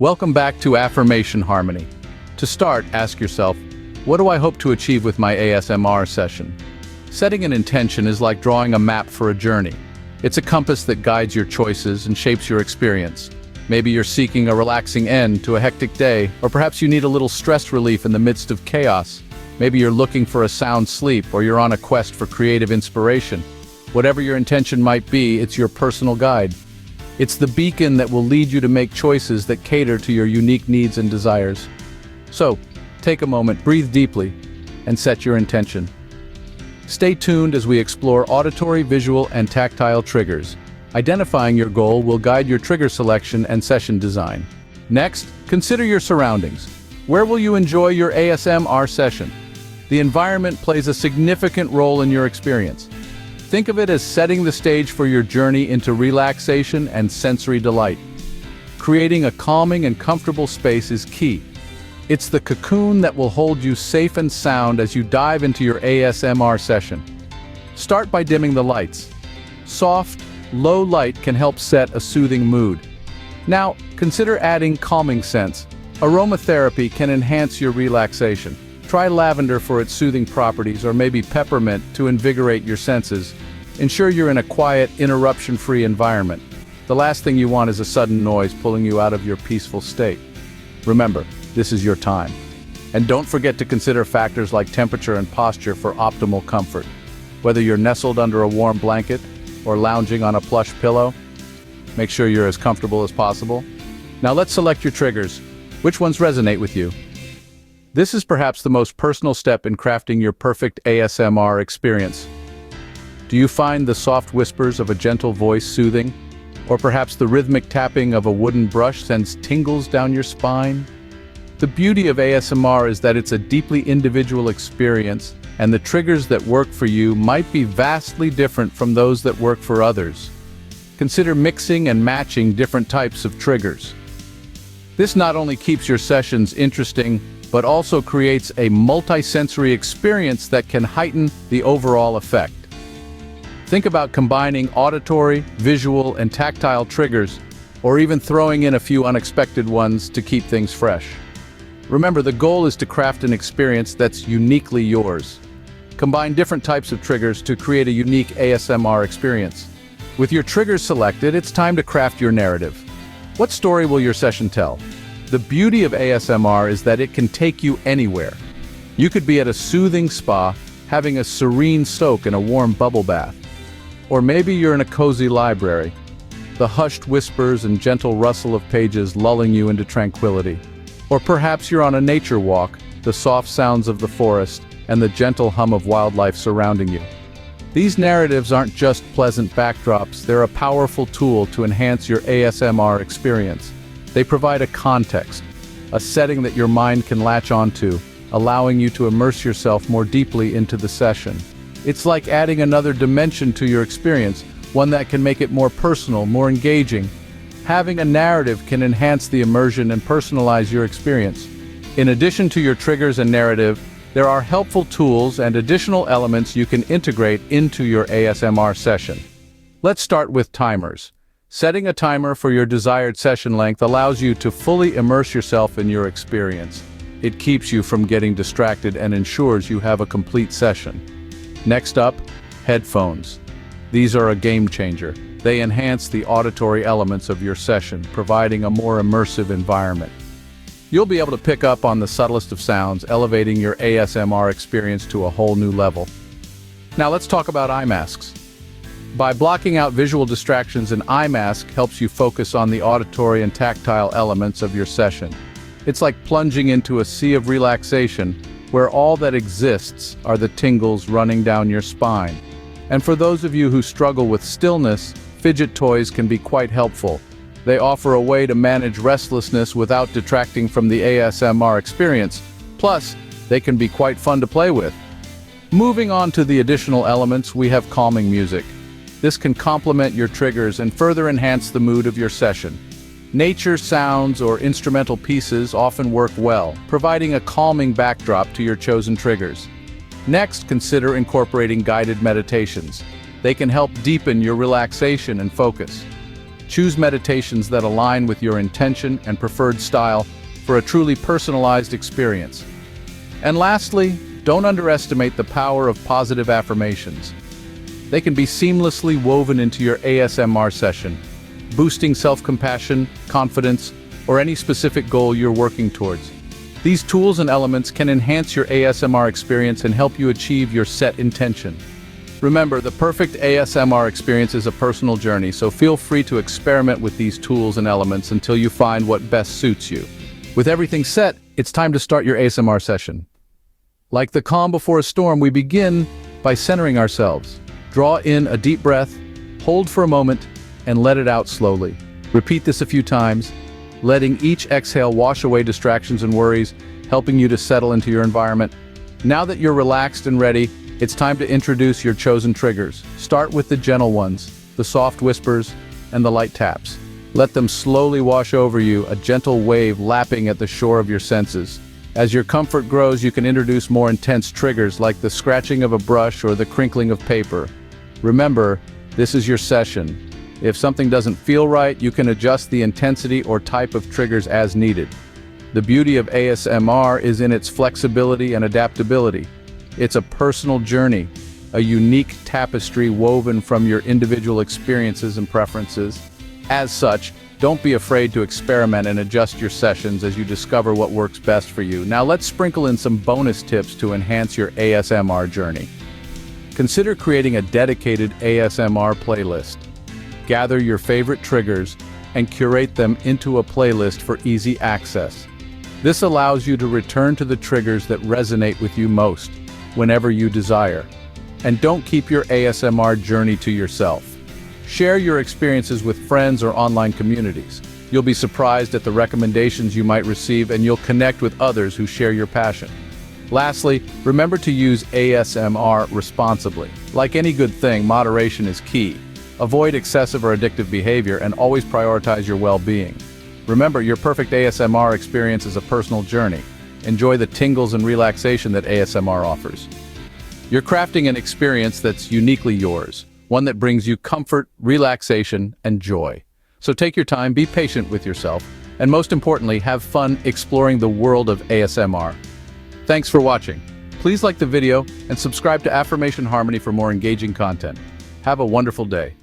Welcome back to Affirmation Harmony. To start, ask yourself, what do I hope to achieve with my ASMR session? Setting an intention is like drawing a map for a journey. It's a compass that guides your choices and shapes your experience. Maybe you're seeking a relaxing end to a hectic day, or perhaps you need a little stress relief in the midst of chaos. Maybe you're looking for a sound sleep, or you're on a quest for creative inspiration. Whatever your intention might be, it's your personal guide. It's the beacon that will lead you to make choices that cater to your unique needs and desires. So, take a moment, breathe deeply, and set your intention. Stay tuned as we explore auditory, visual, and tactile triggers. Identifying your goal will guide your trigger selection and session design. Next, consider your surroundings. Where will you enjoy your ASMR session? The environment plays a significant role in your experience. Think of it as setting the stage for your journey into relaxation and sensory delight. Creating a calming and comfortable space is key. It's the cocoon that will hold you safe and sound as you dive into your ASMR session. Start by dimming the lights. Soft, low light can help set a soothing mood. Now, consider adding calming scents. Aromatherapy can enhance your relaxation. Try lavender for its soothing properties, or maybe peppermint to invigorate your senses. Ensure you're in a quiet, interruption-free environment. The last thing you want is a sudden noise pulling you out of your peaceful state. Remember, this is your time. And don't forget to consider factors like temperature and posture for optimal comfort. Whether you're nestled under a warm blanket or lounging on a plush pillow, make sure you're as comfortable as possible. Now let's select your triggers. Which ones resonate with you? This is perhaps the most personal step in crafting your perfect ASMR experience. Do you find the soft whispers of a gentle voice soothing? Or perhaps the rhythmic tapping of a wooden brush sends tingles down your spine? The beauty of ASMR is that it's a deeply individual experience, and the triggers that work for you might be vastly different from those that work for others. Consider mixing and matching different types of triggers. This not only keeps your sessions interesting, but also creates a multi-sensory experience that can heighten the overall effect. Think about combining auditory, visual, and tactile triggers, or even throwing in a few unexpected ones to keep things fresh. Remember, the goal is to craft an experience that's uniquely yours. Combine different types of triggers to create a unique ASMR experience. With your triggers selected, it's time to craft your narrative. What story will your session tell? The beauty of ASMR is that it can take you anywhere. You could be at a soothing spa, having a serene soak in a warm bubble bath. Or maybe you're in a cozy library, the hushed whispers and gentle rustle of pages lulling you into tranquility. Or perhaps you're on a nature walk, the soft sounds of the forest and the gentle hum of wildlife surrounding you. These narratives aren't just pleasant backdrops, they're a powerful tool to enhance your ASMR experience. They provide a context, a setting that your mind can latch onto, allowing you to immerse yourself more deeply into the session. It's like adding another dimension to your experience, one that can make it more personal, more engaging. Having a narrative can enhance the immersion and personalize your experience. In addition to your triggers and narrative, there are helpful tools and additional elements you can integrate into your ASMR session. Let's start with timers. Setting a timer for your desired session length allows you to fully immerse yourself in your experience. It keeps you from getting distracted and ensures you have a complete session. Next up, headphones. These are a game changer. They enhance the auditory elements of your session, providing a more immersive environment. You'll be able to pick up on the subtlest of sounds, elevating your ASMR experience to a whole new level. Now let's talk about eye masks. By blocking out visual distractions, an eye mask helps you focus on the auditory and tactile elements of your session. It's like plunging into a sea of relaxation, where all that exists are the tingles running down your spine. And for those of you who struggle with stillness, fidget toys can be quite helpful. They offer a way to manage restlessness without detracting from the ASMR experience. Plus, they can be quite fun to play with. Moving on to the additional elements, we have calming music. This can complement your triggers and further enhance the mood of your session. Nature sounds or instrumental pieces often work well, providing a calming backdrop to your chosen triggers. Next, consider incorporating guided meditations. They can help deepen your relaxation and focus. Choose meditations that align with your intention and preferred style for a truly personalized experience. And lastly, don't underestimate the power of positive affirmations. They can be seamlessly woven into your ASMR session, boosting self-compassion, confidence, or any specific goal you're working towards. These tools and elements can enhance your ASMR experience and help you achieve your set intention. Remember, the perfect ASMR experience is a personal journey, so feel free to experiment with these tools and elements until you find what best suits you. With everything set, it's time to start your ASMR session. Like the calm before a storm, we begin by centering ourselves. Draw in a deep breath, hold for a moment, and let it out slowly. Repeat this a few times, letting each exhale wash away distractions and worries, helping you to settle into your environment. Now that you're relaxed and ready, it's time to introduce your chosen triggers. Start with the gentle ones, the soft whispers, and the light taps. Let them slowly wash over you, a gentle wave lapping at the shore of your senses. As your comfort grows, you can introduce more intense triggers like the scratching of a brush or the crinkling of paper. Remember, this is your session. If something doesn't feel right, you can adjust the intensity or type of triggers as needed. The beauty of ASMR is in its flexibility and adaptability. It's a personal journey, a unique tapestry woven from your individual experiences and preferences. As such, don't be afraid to experiment and adjust your sessions as you discover what works best for you. Now let's sprinkle in some bonus tips to enhance your ASMR journey. Consider creating a dedicated ASMR playlist. Gather your favorite triggers and curate them into a playlist for easy access. This allows you to return to the triggers that resonate with you most, whenever you desire. And don't keep your ASMR journey to yourself. Share your experiences with friends or online communities. You'll be surprised at the recommendations you might receive, and you'll connect with others who share your passion. Lastly, remember to use ASMR responsibly. Like any good thing, moderation is key. Avoid excessive or addictive behavior and always prioritize your well-being. Remember, your perfect ASMR experience is a personal journey. Enjoy the tingles and relaxation that ASMR offers. You're crafting an experience that's uniquely yours, one that brings you comfort, relaxation, and joy. So take your time, be patient with yourself, and most importantly, have fun exploring the world of ASMR. Thanks for watching. Please like the video and subscribe to Affirmation Harmony for more engaging content. Have a wonderful day.